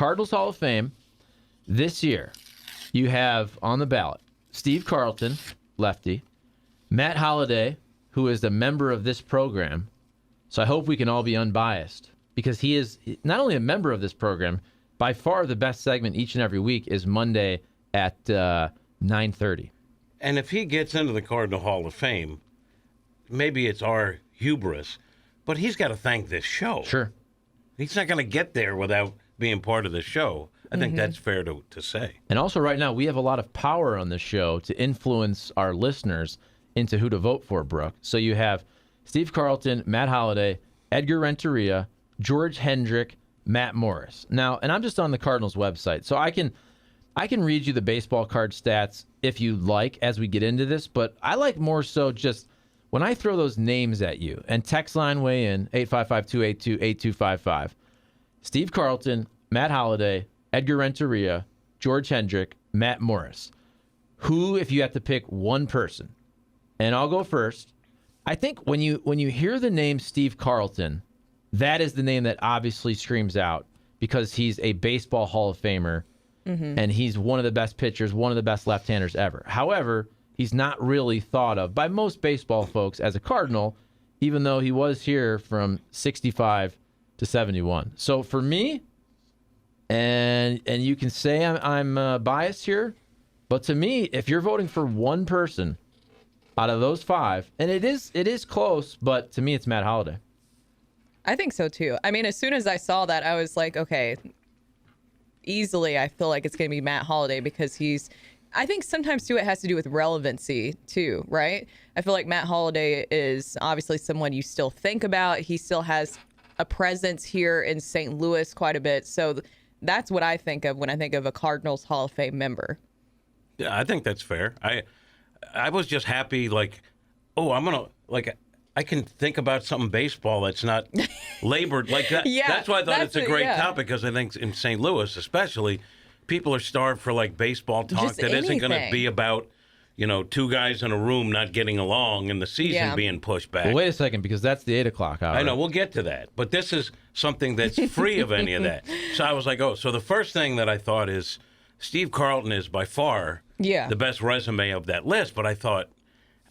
Cardinals Hall of Fame this year, you have on the ballot Steve Carlton, lefty, Matt Holliday, who is a member of this program. So I hope we can all be unbiased because he is not only a member of this program, by far the best segment each and every week is Monday at 9:30. And if he gets into the Cardinal Hall of Fame, maybe it's our hubris, but he's got to thank this show. Sure. He's not going to get there without being part of the show. I think that's fair to say. And also right now, we have a lot of power on this show to influence our listeners into who to vote for, Brooke. So you have Steve Carlton, Matt Holliday, Edgar Renteria, George Hendrick, Matt Morris. Now, and I'm just on the Cardinals website, so I can read you the baseball card stats if you like as we get into this, but I like more so just when I throw those names at you, and text line weigh in, 855-282-8255. Steve Carlton, Matt Holliday, Edgar Renteria, George Hendrick, Matt Morris. Who, if you have to pick one person, and I'll go first, I think when you hear the name Steve Carlton, that is the name that obviously screams out because he's a baseball Hall of Famer, and he's one of the best pitchers, one of the best left-handers ever. However, he's not really thought of by most baseball folks as a Cardinal, even though he was here from 65 to 71. So for me, and you can say I'm biased here, but to me, if you're voting for one person out of those five, and it is close, but to me, it's Matt Holliday. I think so too. I mean, as soon as I saw that, I was like, okay, easily I feel like it's going to be Matt Holliday because I think sometimes too it has to do with relevancy too, right? I feel like Matt Holliday is obviously someone you still think about. He still has a presence here in St. Louis quite a bit. So that's what I think of when I think of a Cardinals Hall of Fame member. Yeah, I think that's fair. I was just happy, like, oh, I can think about something baseball that's not labored like that. Yeah, that's why I thought it's a great topic because I think in St. Louis, especially, people are starved for like baseball talk Just that isn't going to anything. be about, two guys in a room not getting along and the season being pushed back. Well, wait a second, because that's the 8 o'clock hour. I know, we'll get to that. But this is something that's free of any of that. So I was like, so the first thing that I thought is Steve Carlton is by far the best resume of that list. But I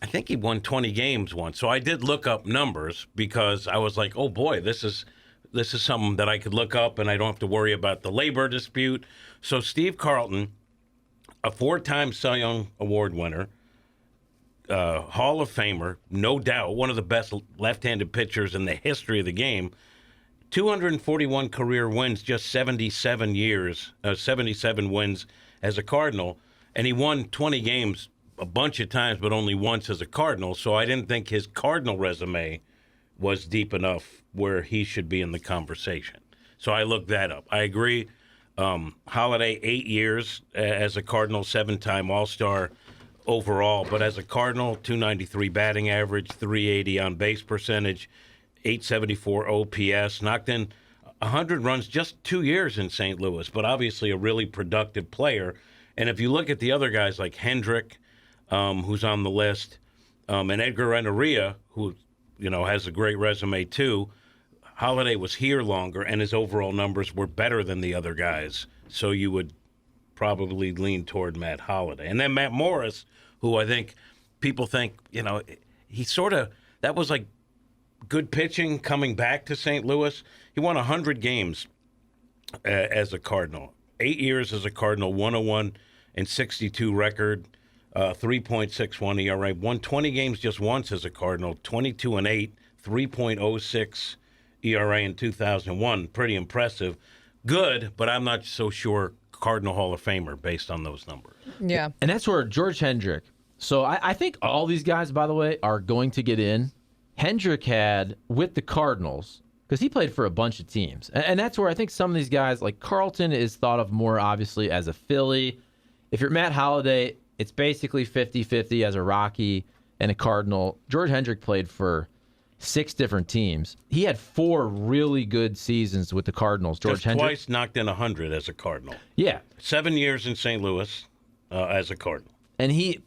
think he won 20 games once. So I did look up numbers because I was like, oh, boy, this is something that I could look up and I don't have to worry about the labor dispute. So Steve Carlton, a 4-time Cy Young Award winner, Hall of Famer, no doubt, one of the best left-handed pitchers in the history of the game, 241 career wins, just 77 wins as a Cardinal, and he won 20 games a bunch of times, but only once as a Cardinal, so I didn't think his Cardinal resume was deep enough where he should be in the conversation. So I looked that up. I agree. Holliday, 8 years as a Cardinal, 7-time All-Star overall, but as a Cardinal, 293 batting average, 380 on base percentage, 874 OPS, knocked in 100 runs just 2 years in St. Louis, but obviously a really productive player. And if you look at the other guys like Hendrick, who's on the list, and Edgar Renteria, who has a great resume too, Holliday was here longer, and his overall numbers were better than the other guys. So you would probably lean toward Matt Holliday. And then Matt Morris, who I think people think, he that was like good pitching coming back to St. Louis. He won 100 games as a Cardinal. 8 years as a Cardinal, 101 and 62 record, 3.61 ERA. Won 20 games just once as a Cardinal, 22 and 8, 3.06 ERA in 2001. Pretty impressive. Good, but I'm not so sure Cardinal Hall of Famer based on those numbers. Yeah. And that's where George Hendrick. So I think all these guys, by the way, are going to get in. Hendrick had, with the Cardinals, because he played for a bunch of teams. And that's where I think some of these guys, like Carlton, is thought of more obviously as a Philly. If you're Matt Holliday, it's basically 50-50 as a Rocky and a Cardinal. George Hendrick played for 6 different teams. He had 4 really good seasons with the Cardinals. George Hendrick twice knocked in 100 as a Cardinal. Yeah. 7 years in St. Louis as a Cardinal. And he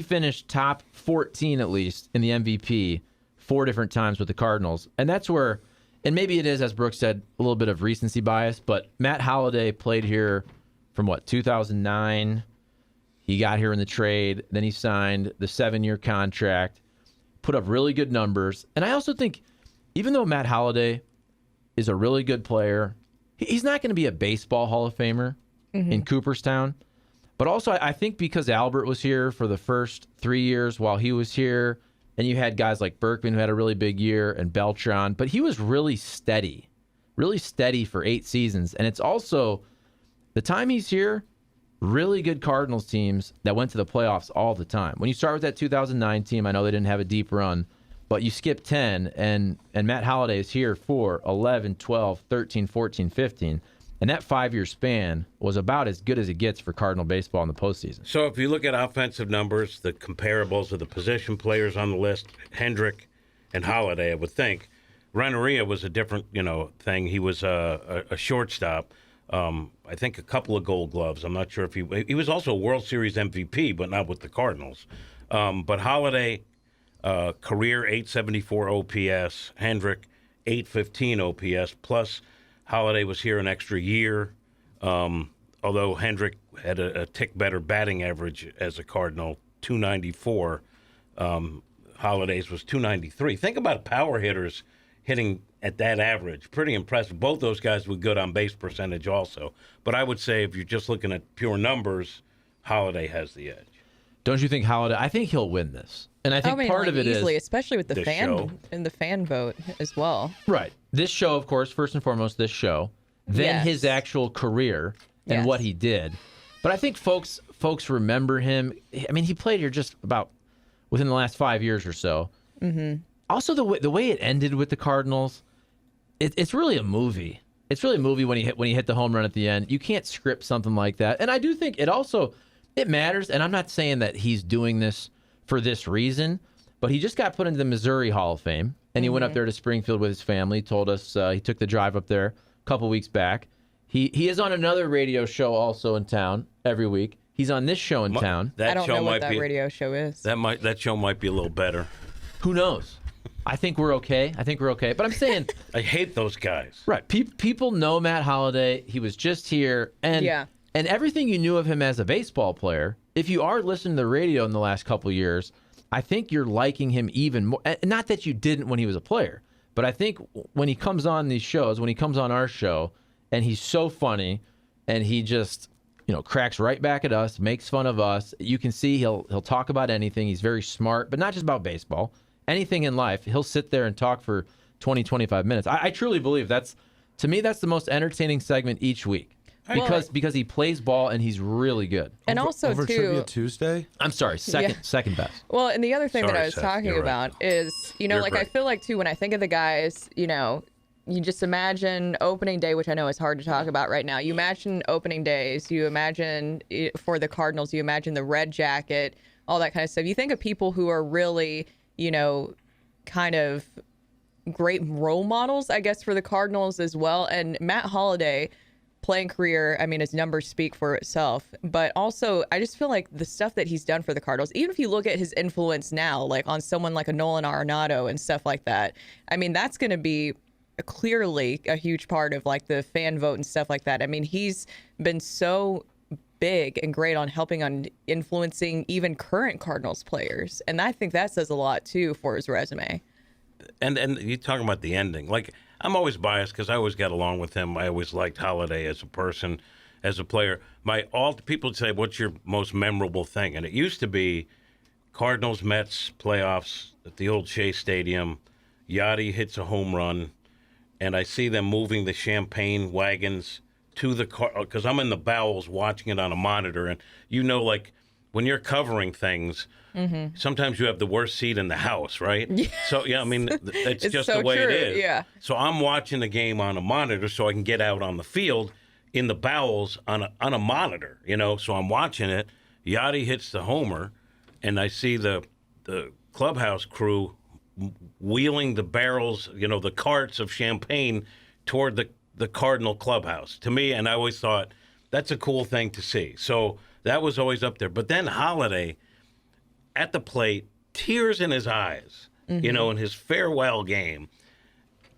finished top 14 at least in the MVP 4 different times with the Cardinals. And that's where and maybe it is, as Brooks said, a little bit of recency bias, but Matt Holliday played here from 2009. He got here in the trade. Then he signed the 7-year contract, put up really good numbers. And I also think, even though Matt Holliday is a really good player, he's not going to be a baseball Hall of Famer in Cooperstown. But also, I think because Albert was here for the first 3 years while he was here, and you had guys like Berkman who had a really big year and Beltran, but he was really steady for 8 seasons. And it's also, the time he's here, really good Cardinals teams that went to the playoffs all the time. When you start with that 2009 team, I know they didn't have a deep run, but you skip 10, and Matt Holliday is here for 11, 12, 13, 14, 15. And that 5-year span was about as good as it gets for Cardinal baseball in the postseason. So if you look at offensive numbers, the comparables of the position players on the list, Hendrick and Holliday, I would think. Renteria was a different, thing. He was a shortstop. I think a couple of Gold Gloves. I'm not sure if he was also a World Series MVP, but not with the Cardinals. But Holliday, career 874 OPS. Hendrick, 815 OPS, plus Holliday was here an extra year, although Hendrick had a tick better batting average as a Cardinal, 294. Holliday's was 293. Think about power hitters hitting at that average. Pretty impressive. Both those guys were good on base percentage also. But I would say if you're just looking at pure numbers, Holliday has the edge. Don't you think Holliday? I think he'll win this. And I think part of it easily, is, especially with the fan and the fan vote as well. Right. This show, of course, first and foremost, this show. Then his actual career and what he did. But I think folks remember him. I mean, he played here just about within the last 5 years or so. Mm-hmm. Also, the way it ended with the Cardinals, it's really a movie. It's really a movie when he hit the home run at the end. You can't script something like that. And I do think it matters. And I'm not saying that he's doing this for this reason, but he just got put into the Missouri Hall of Fame, and he went up there to Springfield with his family. Told us he took the drive up there a couple weeks back. He is on another radio show also in town every week. He's on this show in town. I don't know what that radio show is. That show might be a little better. Who knows? I think we're okay. But I'm saying I hate those guys. Right. People know Matt Holliday. He was just here, and everything you knew of him as a baseball player. If you are listening to the radio in the last couple of years, I think you're liking him even more. Not that you didn't when he was a player, but I think when he comes on these shows, when he comes on our show, and he's so funny, and he just cracks right back at us, makes fun of us. You can see he'll talk about anything. He's very smart, but not just about baseball. Anything in life, he'll sit there and talk for 20, 25 minutes. I truly believe that's the most entertaining segment each week. Because he plays ball and he's really good. And also, over Trivia Tuesday? I'm sorry, second best. Well, and the other thing that I was talking about is, I feel like, too, when I think of the guys, you just imagine opening day, which I know is hard to talk about right now. You imagine opening days. You imagine, for the Cardinals, you imagine the red jacket, all that kind of stuff. You think of people who are really, kind of great role models, I guess, for the Cardinals as well. And Matt Holliday, playing career, I mean, his numbers speak for itself. But also, I just feel like the stuff that he's done for the Cardinals, even if you look at his influence now, like on someone like a Nolan Arenado and stuff like that, I mean, that's going to be clearly a huge part of like the fan vote and stuff like that. I mean, he's been so big and great on helping on influencing even current Cardinals players. And I think that says a lot, too, for his resume. And you're talking about the ending. Like, I'm always biased because I always got along with him. I always liked Holliday as a person, as a player. People say, what's your most memorable thing? And it used to be Cardinals, Mets playoffs at the old Shea Stadium. Yachty hits a home run, and I see them moving the champagne wagons to the car, because I'm in the bowels watching it on a monitor. And like when you're covering things, sometimes you have the worst seat in the house, right? Yes. So, I mean, it's just so the way true. it is. Yeah. So I'm watching the game on a monitor so I can get out on the field in the bowels on a monitor, So I'm watching it. Yachty hits the homer, and I see the clubhouse crew wheeling the barrels, the carts of champagne toward the Cardinal clubhouse. To me, and I always thought that's a cool thing to see. So that was always up there. But then Holliday at the plate, tears in his eyes, in his farewell game.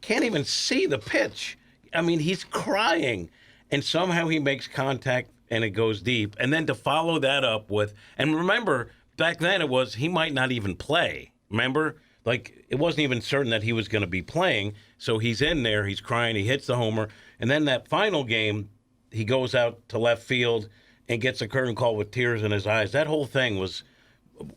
can't even see the pitch. I mean, he's crying, and somehow he makes contact and it goes deep. And then to follow that up with, and remember, back then it was he might not even play. Remember? Like, it wasn't even certain that he was going to be playing. So he's in there, he's crying, he hits the homer. And then that final game, he goes out to left field and gets a curtain call with tears in his eyes. That whole thing was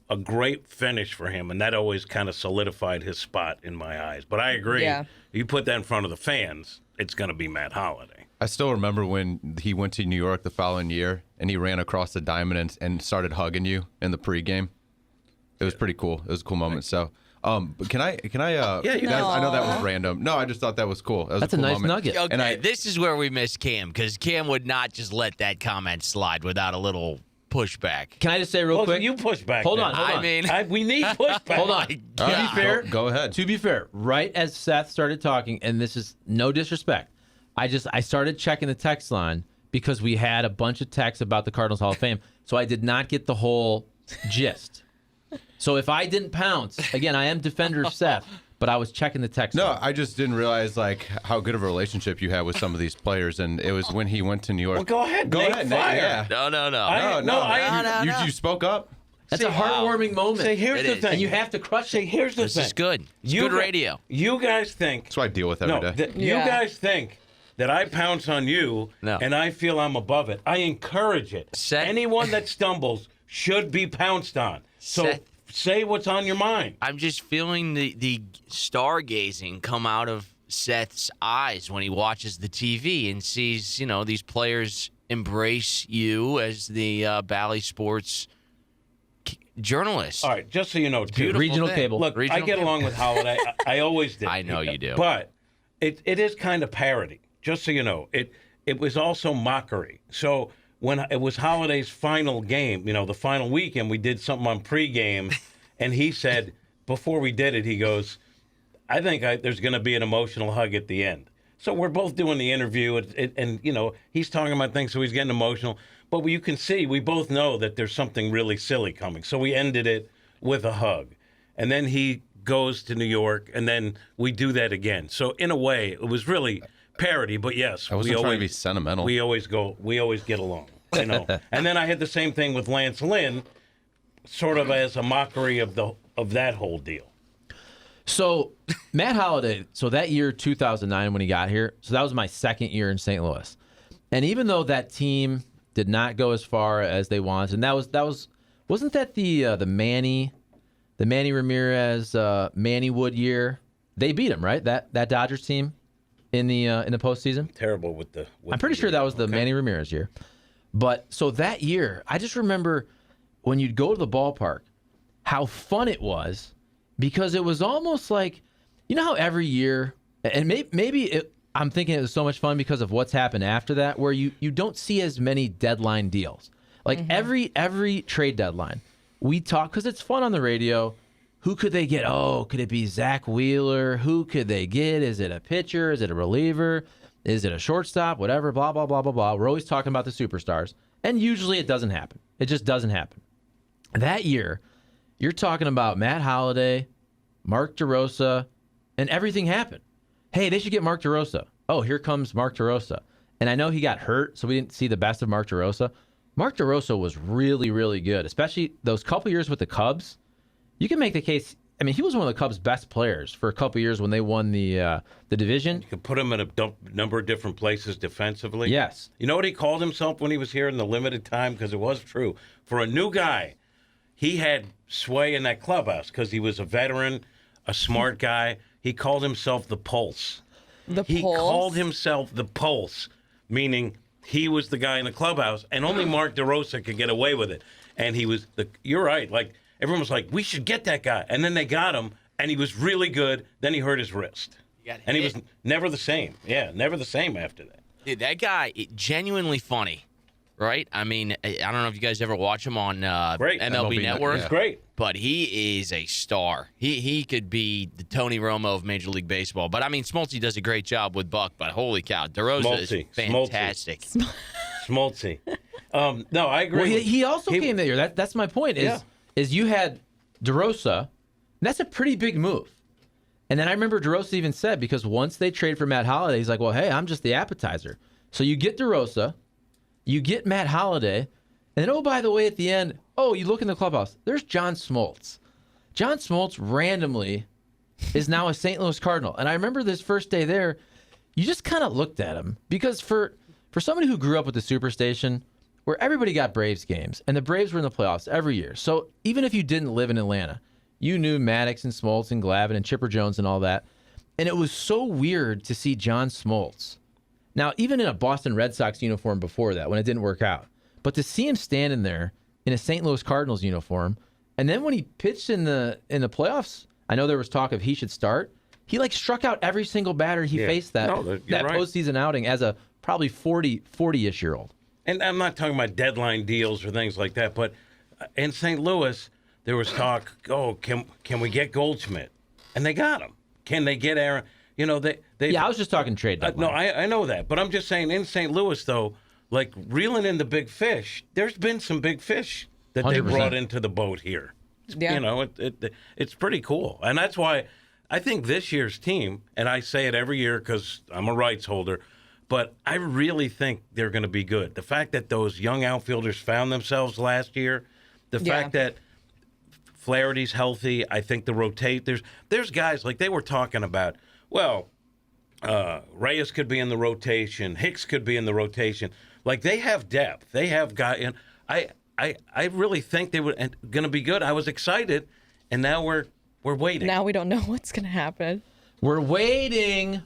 a great finish for him, and that always kind of solidified his spot in my eyes. But I agree. Yeah. You put that in front of the fans, it's going to be Matt Holliday. I still remember when he went to New York the following year, and he ran across the diamond and started hugging you in the pregame. It was pretty cool. It was a cool moment. So, but can I? Yeah, you guys, No. I know that was random. No, I just thought that was cool. That was That's a a cool nice moment. nugget. Okay, And this is where we miss Cam, because Cam would not just let that comment slide without a little pushback. Can I just say real Well, quick? you push back. Hold then. on, hold on. I mean, we need pushback. Hold on. my To be God. fair, Go ahead. To be fair, right as Seth started talking, and this is no disrespect, I started checking the text line because we had a bunch of texts about the Cardinals Hall of Fame, so I did not get the whole gist. So if I didn't pounce, again, I am defender of Seth, but I was checking the text No, line. I just didn't realize like how good of a relationship you had with some of these players, and it was when he went to New York. Well, go ahead. Go Nate, ahead, Nate. fire. Yeah. No. You spoke up. That's See, a heartwarming moment. Say, here's It the is. thing. And you have to crush Say, it. here's the This thing. is good. It's You good gu- radio. You guys think. That's what I deal with every day. You Yeah. guys think that I pounce on you No. and I feel I'm above it. I encourage it. Seth- Anyone that stumbles should be pounced on. So Seth- say what's on your mind. I'm just feeling the stargazing come out of Seth's eyes when he watches the TV and sees, these players embrace you as the Bally Sports journalist. All right, just so you know, too. Beautiful Regional thing. cable. Look, I Regional get cable. along with Holiday. I always did. I know you do. But it is kind of parody, just so you know. It was also mockery. So when it was Holiday's final game, the final weekend, we did something on pregame, and he said, before we did it, he goes, I think there's going to be an emotional hug at the end. So we're both doing the interview, and he's talking about things, so he's getting emotional. But you can see, we both know that there's something really silly coming. So we ended it with a hug. And then he goes to New York, and then we do that again. So in a way, it was really parody, but yes, I wasn't trying to be sentimental. we always get along. And then I had the same thing with Lance Lynn, sort of as a mockery of that whole deal. So Matt Holliday, so that year 2009 when he got here, so that was my second year in St. Louis. And even though that team did not go as far as they wanted, and wasn't that the Manny Ramirez Manny Wood year? They beat him, right? That Dodgers team in the postseason. Terrible with the. I'm pretty sure that was the Manny Ramirez year. But so that year, I just remember when you'd go to the ballpark, how fun it was, because it was almost like, how every year, and I'm thinking it was so much fun because of what's happened after that, where you don't see as many deadline deals. Like every trade deadline, we talk, because it's fun on the radio. Who could they get? Oh, could it be Zach Wheeler? Who could they get? Is it a pitcher? Is it a reliever? Is it a shortstop? Whatever, blah, blah, blah, blah, blah. We're always talking about the superstars. And usually it doesn't happen. It just doesn't happen. That year, you're talking about Matt Holliday, Mark DeRosa, and everything happened. Hey, they should get Mark DeRosa. Oh, here comes Mark DeRosa. And I know he got hurt, so we didn't see the best of Mark DeRosa. Mark DeRosa was really, really good, especially those couple years with the Cubs. You can make the case. I mean, he was one of the Cubs' best players for a couple years when they won the division. You could put him in a number of different places defensively. Yes. You know what he called himself when he was here in the limited time? Because it was true. For a new guy, he had sway in that clubhouse because he was a veteran, a smart guy. He called himself the Pulse. He called himself the Pulse, meaning he was the guy in the clubhouse, and only Mark DeRosa could get away with it. And he was you're right. Like, everyone was like, we should get that guy. And then they got him, and he was really good. Then he hurt his wrist. And he was never the same. Yeah, never the same after that. Dude, that guy, genuinely funny, right? I mean, I don't know if you guys ever watch him on Great. MLB Network. It's great. But he is a star. He could be the Tony Romo of Major League Baseball. But, I mean, Smoltzy does a great job with Buck, but holy cow, DeRosa is fantastic. Smoltzy. No, I agree. Well, he also came that year. That's my point. Is you had DeRosa, and that's a pretty big move. And then I remember DeRosa even said, because once they trade for Matt Holliday, he's like, well, hey, I'm just the appetizer. So you get DeRosa, you get Matt Holliday, and then, oh, by the way, at the end, oh, you look in the clubhouse, there's John Smoltz. John Smoltz randomly is now a St. Louis Cardinal. And I remember this first day there, you just kind of looked at him. Because for somebody who grew up with the Superstation, where everybody got Braves games, and the Braves were in the playoffs every year. So even if you didn't live in Atlanta, you knew Maddox and Smoltz and Glavine and Chipper Jones and all that. And it was so weird to see John Smoltz. Now, even in a Boston Red Sox uniform before that, when it didn't work out. But to see him standing there in a St. Louis Cardinals uniform, and then when he pitched in the playoffs, I know there was talk of he should start. He struck out every single batter he faced that right. postseason outing as a probably 40-ish year old. And I'm not talking about deadline deals or things like that, but in St. Louis, there was talk, can we get Goldschmidt? And they got him. Can they get Aaron? I was just talking trade deadline. No, I know that. But I'm just saying in St. Louis, though, reeling in the big fish, there's been some big fish that 100%. They brought into the boat here. Yeah. It's pretty cool. And that's why I think this year's team, and I say it every year because I'm a rights holder, but I really think they're going to be good. The fact that those young outfielders found themselves last year, the fact that Flaherty's healthy, I think there's guys like they were talking about, Reyes could be in the rotation, Hicks could be in the rotation. They have depth. They have guys, and I really think they were going to be good. I was excited, and now we're waiting. Now we don't know what's going to happen. We're waiting.